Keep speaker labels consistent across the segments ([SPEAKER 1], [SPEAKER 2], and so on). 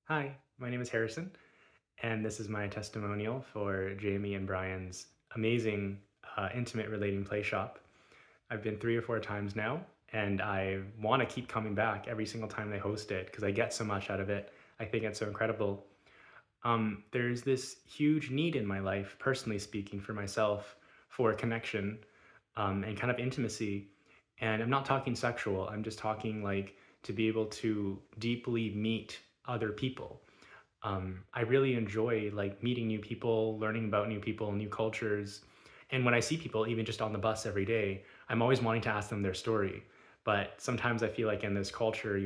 [SPEAKER 1] Hi, my name is Harrison, and this is my testimonial for Jamie and Brian's amazing intimate relating play shop. I've been 3 or 4 times now, and I want to keep coming back every single time they host it because I get so much out of it. I think it's so incredible. There's this huge need in my life, personally speaking, for myself, for connection and kind of intimacy. And I'm not talking sexual, I'm just talking like to be able to deeply meet other people. I really enjoy like meeting new people, learning about new people, new cultures. And when I see people, even just on the bus every day, I'm always wanting to ask them their story. But sometimes I feel like in this culture,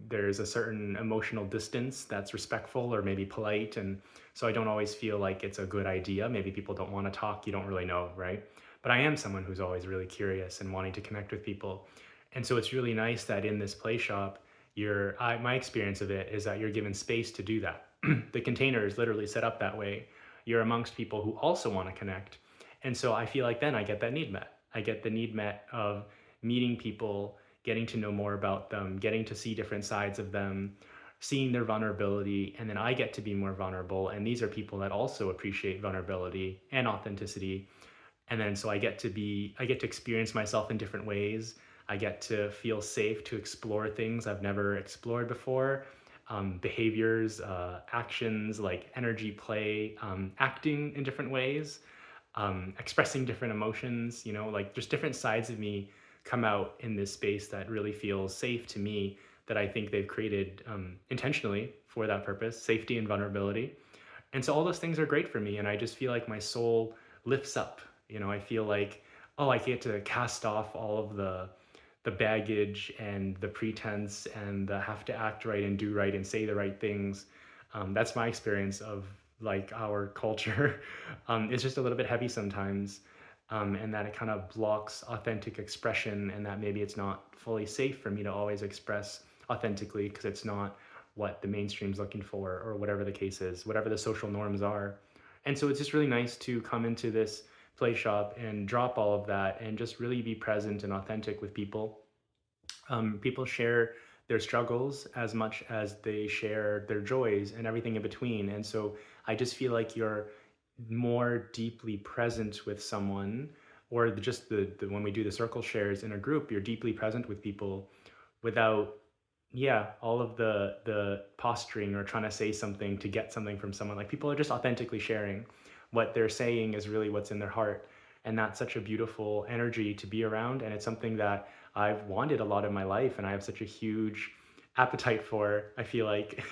[SPEAKER 1] there's a certain emotional distance that's respectful or maybe polite. And so I don't always feel like it's a good idea. Maybe people don't want to talk, you don't really know, right? But I am someone who's always really curious and wanting to connect with people. And so it's really nice that in this play shop, my experience of it is that you're given space to do that. The container is literally set up that way. You're amongst people who also want to connect. And so I feel like then I get that need met. I get the need met of meeting people, getting to know more about them, getting to see different sides of them, seeing their vulnerability, and then I get to be more vulnerable. And these are people that also appreciate vulnerability and authenticity. And then so I get to experience myself in different ways. I get to feel safe to explore things I've never explored before, behaviors, actions like energy play, acting in different ways, expressing different emotions, like just different sides of me come out in this space that really feels safe to me, that I think they've created intentionally for that purpose, safety and vulnerability. And so all those things are great for me. And I just feel like my soul lifts up. I feel like, oh, I get to cast off all of the baggage and the pretense and the have to act right and do right and say the right things. That's my experience of like our culture. It's just a little bit heavy sometimes. And that it kind of blocks authentic expression, and that maybe it's not fully safe for me to always express authentically because it's not what the mainstream's looking for, or whatever the case is, whatever the social norms are. And so it's just really nice to come into this play shop and drop all of that and just really be present and authentic with people. People share their struggles as much as they share their joys and everything in between. And so I just feel like you're more deeply present with someone, or just the when we do the circle shares in a group, you're deeply present with people without, yeah, all of the posturing or trying to say something to get something from someone. Like, people are just authentically sharing what they're saying is really what's in their heart. And that's such a beautiful energy to be around, and it's something that I've wanted a lot in my life, and I have such a huge appetite for, I feel like.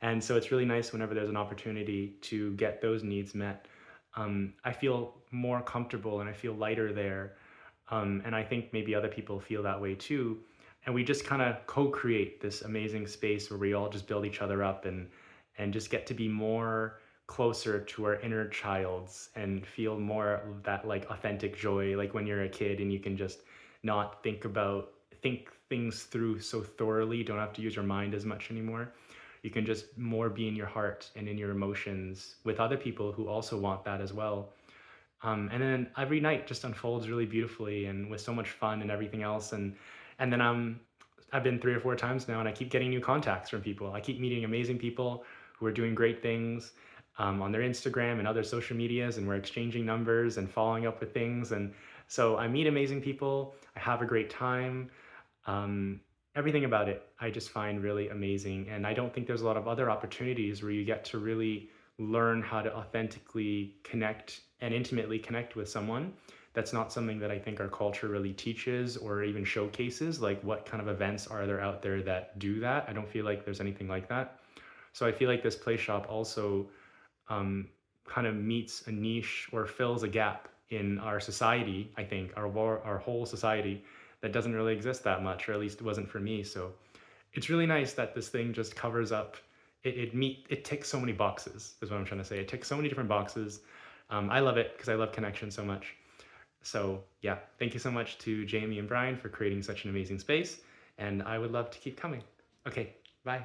[SPEAKER 1] And so it's really nice whenever there's an opportunity to get those needs met. I feel more comfortable and I feel lighter there. And I think maybe other people feel that way too. And we just kind of co-create this amazing space where we all just build each other up and just get to be more closer to our inner childs and feel more of that like authentic joy, like when you're a kid and you can just not think things through so thoroughly, you don't have to use your mind as much anymore. You can just more be in your heart and in your emotions with other people who also want that as well. And then every night just unfolds really beautifully and with so much fun and everything else. And then I've been 3 or 4 times now, and I keep getting new contacts from people. I keep meeting amazing people who are doing great things on their Instagram and other social medias, and we're exchanging numbers and following up with things. And so I meet amazing people. I have a great time. Um, Everything about it I just find really amazing, and I don't think there's a lot of other opportunities where you get to really learn how to authentically connect and intimately connect with someone. That's not something that I think our culture really teaches or even showcases. Like, what kind of events are there out there that do that? I don't feel like there's anything like that. So I feel like this play shop also um, kind of meets a niche or fills a gap in our society. I think our whole society, that doesn't really exist that much, or at least it wasn't for me. So it's really nice that this thing just covers up. It ticks so many boxes. Is what I'm trying to say. It ticks so many different boxes. I love it because I love connection so much. So yeah, thank you so much to Jamie and Brian for creating such an amazing space, and I would love to keep coming. Okay, bye.